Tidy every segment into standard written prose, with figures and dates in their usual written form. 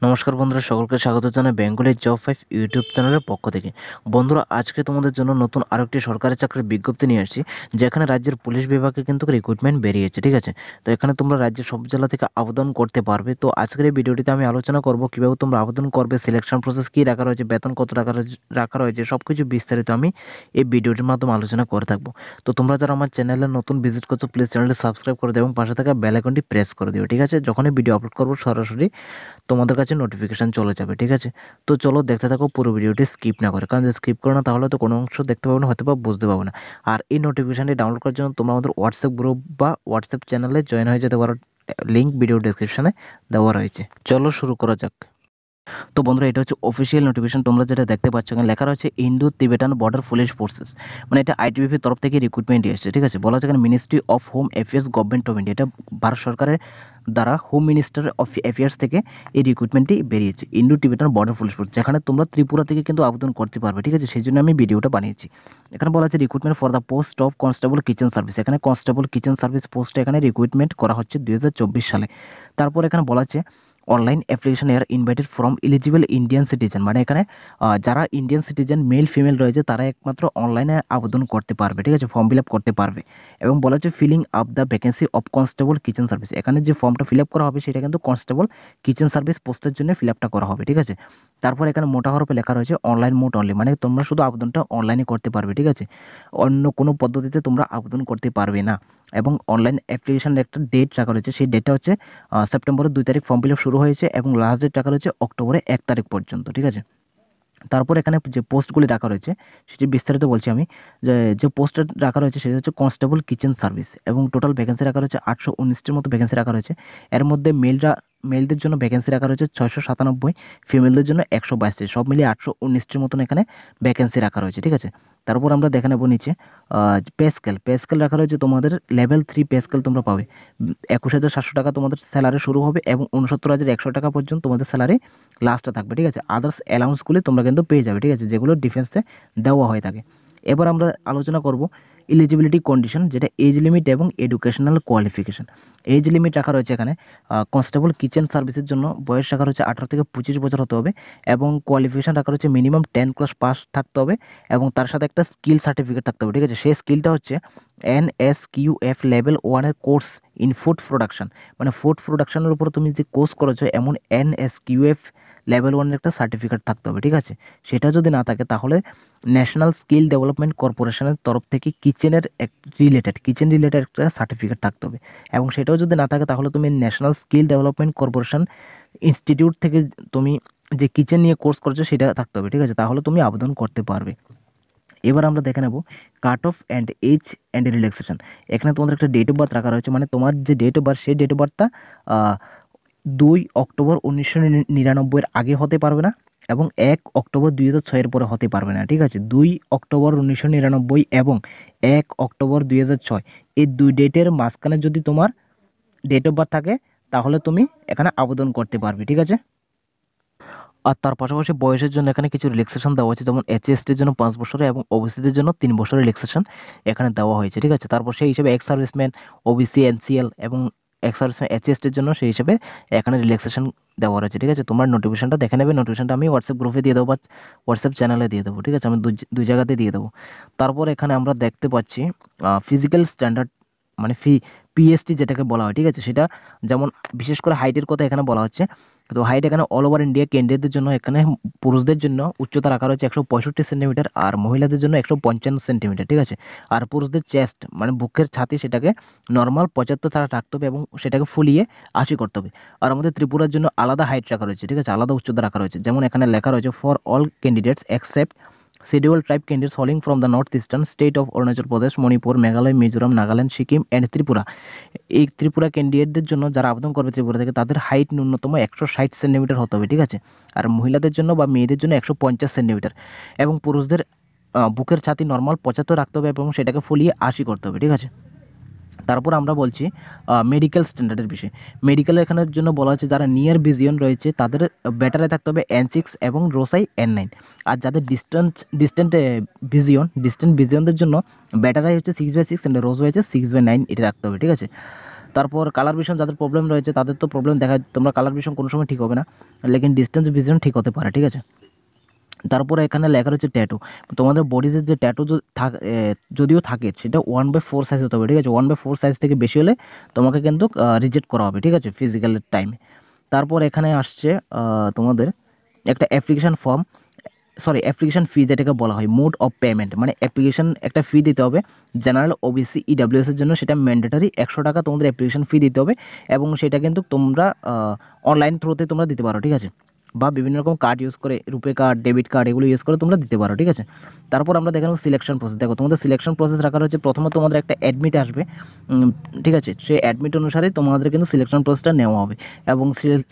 নমস্কার বন্ধুরা, সকলকে স্বাগত জানাই বেঙ্গলি জব 5 ইউটিউব চ্যানেলের পক্ষ থেকে। বন্ধুরা, আজকে তোমাদের জন্য নতুন আরেকটি সরকারি চাকরির বিজ্ঞপ্তি নিয়ে আসছি, যেখানে রাজ্যের পুলিশ বিভাগে কিন্তু রিক্রুটমেন্ট বেরিয়েছে। ঠিক আছে, তো এখানে তোমরা রাজ্যের সব জেলা থেকে আবেদন করতে পারবে। তো আজকের এই ভিডিওটিতে আমি আলোচনা করব কীভাবে তোমরা আবেদন করবে, সিলেকশন প্রসেস কী রাখা রয়েছে, বেতন কত রাখা রয়েছে, সব কিছু বিস্তারিত আমি এই ভিডিওটির মাধ্যমে আলোচনা করে থাকবো। তো তোমরা যারা আমার চ্যানেলে নতুন ভিজিট করছো, প্লিজ চ্যানেলটি সাবস্ক্রাইব করে দিও এবং পাশে থাকা বেল আইকনটি প্রেস করে দিও। ঠিক আছে, যখনই ভিডিও আপলোড করবো সরাসরি তোমাদের কাছে নোটিফিকেশান চলে যাবে। ঠিক আছে, তো চলো দেখতে থাকো পুরো ভিডিওটি স্কিপ না করে, কারণ যে স্কিপ করো না তাহলে তো কোনো অংশ দেখতে পাবো না, হয়তো বা বুঝতে পাবো না। আর এই নোটিফিকেশানটি ডাউনলোড করার জন্য তোমরা আমাদের হোয়াটসঅ্যাপ গ্রুপ বা হোয়াটসঅ্যাপ চ্যানেলে জয়েন হয়ে যেতে পারো, লিঙ্ক ভিডিও ডেসক্রিপশানে দেওয়া রয়েছে। চলো শুরু করা যাক। তো বন্ধুরা, এটা হচ্ছে অফিসিয়াল নোটিফিকেশন। তোমরা যেটা দেখতে পাচ্ছ এখানে লেখা রয়েছে Indo Tibetan border police forces, মানে এটা আইটিবিপির তরফ থেকে রিক্রুটমেন্ট এসেছে। ঠিক আছে, বলা হচ্ছে এখানে ministry of home affairs government of India, এটা ভারত সরকারের দ্বারা হোম মিনিস্টার অফ অ্যাফেয়ার্স থেকে এই রিক্রুটমেন্টটি বেরিয়েছে, Indo Tibetan border police force, যেখানে তোমরা ত্রিপুরা থেকে কিন্তু আবেদন করতে পারবে। ঠিক আছে, সেই জন্য আমি ভিডিওটা বানিয়েছি। এখানে বলা আছে recruitment for the post of constable kitchen service, এখানে কনস্টেবল কিচেন সার্ভিস পোস্টে এখানে রিক্রুটমেন্ট করা হচ্ছে 2024 সালে। তারপর এখানে বলা আছে অনলাইন অ্যাপ্লিকেশন এর invited from eligible Indian citizen, মানে এখানে যারা ইন্ডিয়ান সিটিজেন মেল ফিমেল রয়েছে তারা একমাত্র অনলাইনে আবেদন করতে পারবে। ঠিক আছে, ফর্ম ফিল আপ করতে পারবে। এবং বলা হচ্ছে filling up the vacancy of constable kitchen service, এখানে যে ফর্মটা ফিল আপ করা হবে সেটা কিন্তু কনস্টেবল কিচেন সার্ভিস পোস্টের জন্য ফিল আপটা করা হবে। ঠিক আছে, তারপর এখানে মোটা হরফে লেখা রয়েছে অনলাইন মোড অনলি, মানে তোমরা শুধু আবেদনটা অনলাইনে করতে পারবে। ঠিক আছে, অন্য কোনো পদ্ধতিতে তোমরা আবেদন করতে পারবে না। এবং অনলাইন অ্যাপ্লিকেশনের একটা ডেট রাখা রয়েছে, সেই ডেটটা হচ্ছে সেপ্টেম্বরের 2 তারিখ ফর্ম ফিল আপ শুরু হয়েছে এবং লাস্ট ডেট রাখা রয়েছে অক্টোবরের 1 তারিখ পর্যন্ত। ঠিক আছে, তারপর এখানে যে পোস্টগুলি রাখা রয়েছে সেটি বিস্তারিত বলছি আমি। যে পোস্টটা রাখা রয়েছে সেটা হচ্ছে কনস্টেবল কিচেন সার্ভিস, এবং টোটাল ভ্যাকেন্সি রাখা রয়েছে 819টির মতো ভ্যাকেন্সি রাখা রয়েছে। এর মধ্যে মেলদের জন্য ভ্যাকেন্সি রাখা রয়েছে 697, ফিমেলদের জন্য 122টি, সব মিলিয়ে 819টির মতন এখানে ভ্যাকেন্সি রাখা রয়েছে। ঠিক আছে, তারপর আমরা দেখে নেব নিচে পে স্কেল রাখা রয়েছে। তোমাদের লেভেল 3 পে স্কেল তোমরা পাবে। 21,700 টাকা তোমাদের স্যালারি শুরু হবে এবং 69,100 টাকা পর্যন্ত তোমাদের স্যালারি লাস্টে থাকবে। ঠিক আছে, আদার্স অ্যালাউন্সগুলি তোমরা কিন্তু পেয়ে যাবে। ঠিক আছে, যেগুলো ডিফেন্সে দেওয়া হয়ে থাকে। এবার আমরা আলোচনা করব এলিজিবিলিটি কন্ডিশন, যেটা এজ লিমিট এবং এডুকেশনাল কোয়ালিফিকেশন। এজ লিমিট রাখা রয়েছে এখানে কনস্টেবল কিচেন সার্ভিসের জন্য বয়স রাখা রয়েছে 18 থেকে 25 বছর হতে হবে, এবং কোয়ালিফিকেশান রাখা রয়েছে মিনিমাম 10 ক্লাস পাস থাকতে হবে এবং তার সাথে একটা স্কিল সার্টিফিকেট থাকতে হবে। ঠিক আছে, সেই স্কিলটা হচ্ছে NSQF লেভেল 1-এর কোর্স ইন ফুড প্রোডাকশন, মানে ফুড প্রোডাকশনের উপর তুমি যে কোর্স করেছো এমন NSQF লেভেল 1-এর একটা সার্টিফিকেট থাকতে হবে। ঠিক আছে, সেটা যদি না থাকে তাহলে ন্যাশনাল স্কিল ডেভেলপমেন্ট কর্পোরেশনের তরফ থেকে কিচেন রিলেটেড একটা সার্টিফিকেট থাকতে হবে, এবং সেটাও যদি না থাকে তাহলে তুমি national skill development corporation institute থেকে তুমি যে কিচেন নিয়ে কোর্স করছো সেটা থাকতে হবে। ঠিক আছে, তাহলে তুমি আবেদন করতে পারবে। এবার আমরা দেখে নেব cut off and age and relaxation. এখানে তোমাদের একটা ডেট অফ বার্থ রাখা রয়েছে, মানে তোমার যে ডেট অফ বার্থ সেই ডেট অফ বার্থটা 2 অক্টোবর 1999 আগে হতে পারবে না এবং 1 অক্টোবর 2006 পরে হতে পারবে না। ঠিক আছে, 2 অক্টোবর 1999 এবং 1 অক্টোবর 2006 এই দুই ডেটের মাঝখানে যদি তোমার ডেট অফ বার্থ থাকে তাহলে তুমি এখানে আবেদন করতে পারবে। ঠিক আছে, আর তার পাশাপাশি বয়সের জন্য এখানে কিছু রিল্যাক্সেশন দেওয়া হয়েছে, যেমন HSTর জন্য 5 বছরের এবং ওবিসিদের জন্য 3 বছরের রিল্যাক্সেশন এখানে দেওয়া হয়েছে। ঠিক আছে, তারপর সেই হিসেবে এক্স সার্ভিসম্যান, ওবিসি, NCL এবং এক্স সার্ভিসম্যান HSTর জন্য সেই হিসেবে এখানে রিল্যাক্সেশন দেওয়া রয়েছে। ঠিক আছে, তোমার নোটিফিকেশনটা দেখে নেবে। নোটিফিকেশনটা আমি হোয়াটসঅ্যাপ গ্রুপে দিয়ে দেবো বা হোয়াটসঅ্যাপ চ্যানেলে দিয়ে দেবো। ঠিক আছে, আমি দুই জায়গাতে দিয়ে দেবো। তারপর এখানে আমরা দেখতে পাচ্ছি ফিজিক্যাল স্ট্যান্ডার্ড, মানে PST যেটাকে বলা হয়। ঠিক আছে, সেটা যেমন বিশেষ করে হাইটের কথা এখানে বলা হচ্ছে। তো হাইট এখানে অল ওভার ইন্ডিয়া ক্যান্ডিডেটদের জন্য এখানে পুরুষদের জন্য উচ্চতা রাখা রয়েছে 165 সেন্টিমিটার আর মহিলাদের জন্য 155 সেন্টিমিটার। ঠিক আছে, আর পুরুষদের চেস্ট মানে বুকের ছাতি সেটাকে নর্মাল 75 তারা রাখতে হবে এবং সেটাকে ফুলিয়ে 80 করতে হবে। আর আমাদের ত্রিপুরার জন্য আলাদা হাইট রাখা রয়েছে। ঠিক আছে, আলাদা উচ্চতা রাখা রয়েছে, যেমন এখানে লেখা রয়েছে for all candidates except schedule tribe candidates hailing from the north eastern state of Arunachal Pradesh, Manipur, Meghalaya, Mizoram, Nagaland, Sikkim and Tripura. এই ত্রিপুরা ক্যান্ডিডেটদের জন্য যারা আবেদন করবে ত্রিপুরা থেকে তাদের হাইট ন্যূনতম 160 সেন্টিমিটার হতে হবে। ঠিক আছে, আর মহিলাদের জন্য বা মেয়েদের জন্য 150 সেন্টিমিটার এবং পুরুষদের বুকের ছাতি নর্মাল 75 রাখতে হবে এবং সেটাকে ফুলিয়ে 80 করতে হবে। ঠিক আছে, তারপর আমরা বলছি মেডিকেল স্ট্যান্ডার্ডের বিষয়ে। মেডিকেলের এখানের জন্য বলা হচ্ছে যারা নিয়ার ভিজিয়ন রয়েছে তাদের ব্যাটারে থাকতে হবে N6 এবং রোসাই N9, আর যাদের ডিস্টেন্ট ভিজিয়নদের জন্য ব্যাটারাই হচ্ছে 6/6 অ্যান্ড রোসাই হচ্ছে 6/9 এটা রাখতে হবে। ঠিক আছে, তারপর কালার ভিশন যাদের প্রবলেম রয়েছে তাদের তো প্রবলেম দেখা, তোমরা কালার ভিশন কোনো সময় ঠিক হবে না, লেকিন ডিস্টেন্স ভিশন ঠিক হতে পারে, ঠিক আছে। তারপরে এখানে লেখা রয়েছে ট্যাটু। তোমাদের বডিতে যে ট্যাটু যদিও থাকে সেটা 1/4 সাইজ হতে হবে, ঠিক আছে। 1/4 সাইজ থেকে বেশি হলে তোমাকে কিন্তু রিজেক্ট করা হবে, ঠিক আছে, ফিজিক্যালের টাইমে। তারপর এখানে আসছে তোমাদের একটা application form, sorry application fee যেটাকে বলা হয়, মোড অফ পেমেন্ট, মানে অ্যাপ্লিকেশান একটা ফি দিতে হবে। জেনারেল, ওবিসি, ইডাব্লিউএসের জন্য সেটা ম্যান্ডেটারি 100 টাকা তোমাদের অ্যাপ্লিকেশান ফি দিতে হবে, এবং সেটা কিন্তু তোমরা অনলাইন থ্রুতে তোমরা দিতে পারো, ঠিক আছে, বা বিভিন্ন রকম কার্ড ইউজ করে, রুপে কার্ড, ডেবিট কার্ড, এগুলো ইউজ করে তোমরা দিতে পারো, ঠিক আছে। তারপর আমরা দেখে নেব সিলেকশন প্রসেস। দেখো তোমাদের সিলেকশন প্রসেস রাখা রয়েছে, প্রথমে তোমাদের একটা অ্যাডমিট আসবে, ঠিক আছে, সেই অ্যাডমিট অনুসারে তোমাদের কিন্তু সিলেকশন প্রসেসটা নেওয়া হবে। এবং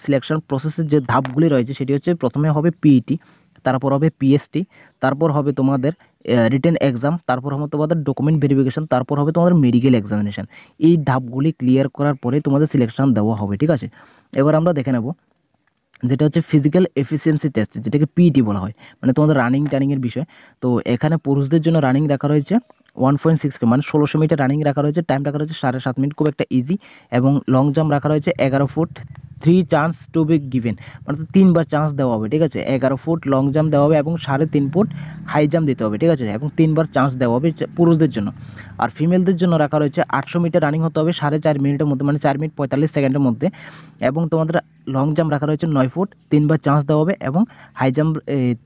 সিলেকশন প্রসেসের যে ধাপগুলি রয়েছে সেটি হচ্ছে, প্রথমে হবে পিইটি, তারপর হবে পিএসটি, তারপর হবে তোমাদের রিটেন এক্সাম, তারপর হবে তোমাদের ডকুমেন্ট ভেরিফিকেশন, তারপর হবে তোমাদের মেডিকেল এক্সামিনেশন। এই ধাপগুলি ক্লিয়ার করার পরে তোমাদের সিলেকশন দেওয়া হবে, ঠিক আছে। এবার আমরা দেখে নেব যেটা হচ্ছে ফিজিক্যাল এফিসিয়েন্সি টেস্ট, যেটাকে পিইটি বলা হয়, মানে তোমাদের রানিং টানিংয়ের বিষয়। তো এখানে পুরুষদের জন্য রানিং রাখা রয়েছে 1.6 মানে 1600 মিটার রানিং রাখা রয়েছে, টাইম রাখা রয়েছে 7.5 মিনিট, খুব একটা ইজি। এবং লং জাম্প রাখা রয়েছে 11 foot, 3 chance to be given, মানে 3বার চান্স দেওয়া হবে, ঠিক আছে। 11 ফুট লং জাম্প দেওয়া হবে এবং 3.5 ফুট হাই জাম্প দিতে হবে, ঠিক আছে, এবং 3বার চান্স দেওয়া হবে পুরুষদের জন্য। আর ফিমেলদের জন্য রাখা রয়েছে 800 মিটার রানিং হতে হবে 4.5 মিনিটের মধ্যে, মানে 4 মিনিট 45 সেকেন্ডের মধ্যে। এবং তোমাদের লং জাম্প রাখা রয়েছে 9 ফুট, 3বার চান্স দেওয়া হবে, এবং high jump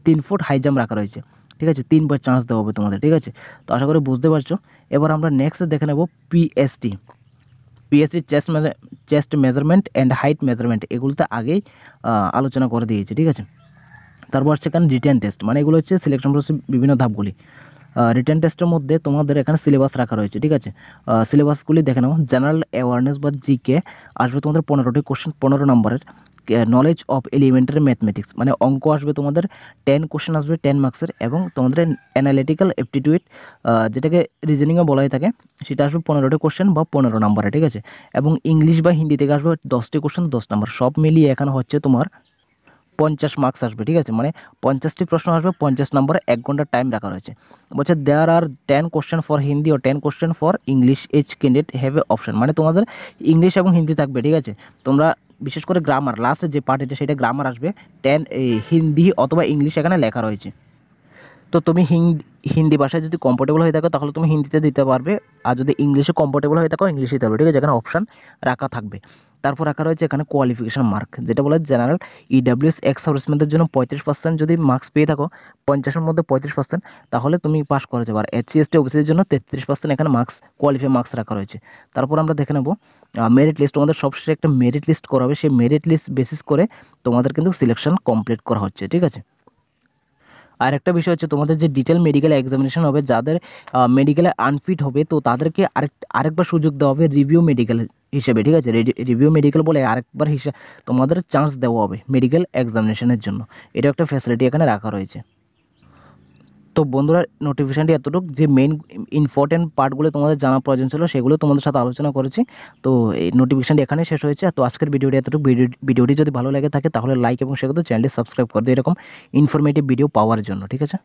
3 foot high jump রাখা রয়েছে, ঠিক আছে, 3বার চান্স দেওয়া হবে তোমাদের, ঠিক আছে। তো আশা করি বুঝতে পারছো। এবার আমরা নেক্সট দেখে নেব PST. Chest measurement and height measurement, এগুলোতে আগেই আলোচনা করে দিয়েছে, ঠিক আছে। তারপর সেখানে রিটেন টেস্ট, মানে এগুলো হচ্ছে সিলেকশন প্রসেস বিভিন্ন ধাপগুলি। রিটেন টেস্টের মধ্যে তোমাদের এখানে সিলেবাস রাখা রয়েছে, ঠিক আছে। সিলেবাসগুলি দেখে নাও। জেনারেল অ্যাওয়ারনেস বা জিকে আসবে তোমাদের 15টি কোশ্চেন, 15 নম্বরের। নলেজ অফ এলিমেন্টারি ম্যাথমেটিক্স, মানে অঙ্ক আসবে তোমাদের 10 কোশ্চেন আসবে 10 মার্কসের, এবং তোমাদের অ্যানালিটিক্যাল অ্যাপটিটিউড, যেটাকে রিজনিংও বলা হয়ে থাকে, সেটা আসবে 15টি কোশ্চেন বা 15 নম্বরে, ঠিক আছে। এবং ইংলিশ বা হিন্দি থেকে আসবে 10টি কোশ্চেন 10 নম্বর, সব মিলিয়ে এখানে হচ্ছে তোমার 50 মার্কস আসবে, ঠিক আছে, মানে 50টি প্রশ্ন আসবে 50 নম্বরে, 1 ঘন্টার টাইম রাখা রয়েছে। বলছে there are 10 question for Hindi ও 10 question for English, each candidate have a option, মানে তোমাদের ইংলিশ এবং হিন্দি থাকবে, ঠিক আছে। তোমরা বিশেষ করে গ্রামার, লাস্ট যে পার্ট এটা, সেটা গ্রামার আসবে 10 হিন্দি অথবা ইংলিশ এখানে লেখা রয়েছে। তো তুমি হিন্দি ভাষায় যদি কমফোর্টেবল হয়ে থাকো তাহলে তুমি হিন্দিতে দিতে পারবে, আর যদি ইংলিশে কমফোর্টেবল হয়ে থাকো ইংলিশে দিতে পারবে, ঠিক আছে, এখানে অপশান রাখা থাকবে। তারপর রাখা রয়েছে এখানে কোয়ালিফিকেশন মার্ক, যেটা বলে জেনারেল, ইডাব্লিউএস, এক্স সার্ভিসম্যানদের জন্য 35% যদি মার্কস পেয়ে থাকো, 50-এর মধ্যে 35%, তাহলে তুমি পাস করে যাবে। আর এসসি এসটি ওবিসির জন্য 33% এখানে মার্কস, কোয়ালিফাই মার্কস রাখা রয়েছে। তারপর আমরা দেখে নেব মেরিট লিস্ট, তোমাদের সবশেষে একটা মেরিট লিস্ট করা হবে, সেই মেরিট লিস্ট বেসিস করে তোমাদের কিন্তু সিলেকশন কমপ্লিট করা হচ্ছে, ঠিক আছে। আর একটা বিষয় হচ্ছে তোমাদের যে ডিটেল মেডিকেল এক্সামিনেশন হবে, যাদের মেডিকেলে আনফিট হবে তো তাদেরকে আরেকবার সুযোগ দেওয়া হবে রিভিউ মেডিকেল হিসেবে, ঠিক আছে। রিভিউ মেডিকেল বলে আরেকবার তোমাদের চান্স দেওয়া হবে মেডিকেল এক্সামিনেশনের জন্য, এটা একটা ফ্যাসিলিটি এখানে রাখা রয়েছে। তো বন্ধুরা, নোটিফিকেশানটি এতটুকু, যে মেইন ইম্পর্টেন্ট পার্টগুলো তোমাদের জানা প্রয়োজন ছিল সেগুলো তোমাদের সাথে আলোচনা করেছি। তো এই নোটিফিকেশানটি এখানেই শেষ হয়েছে। তো আজকের ভিডিওটি এতটুকু। ভিডিওটি যদি ভালো লেগে থাকে তাহলে লাইক এবং শেয়ার করতে, চ্যানেলটি সাবস্ক্রাইব করে দিও এরকম ইনফরমেটিভ ভিডিও পাওয়ার জন্য, ঠিক আছে।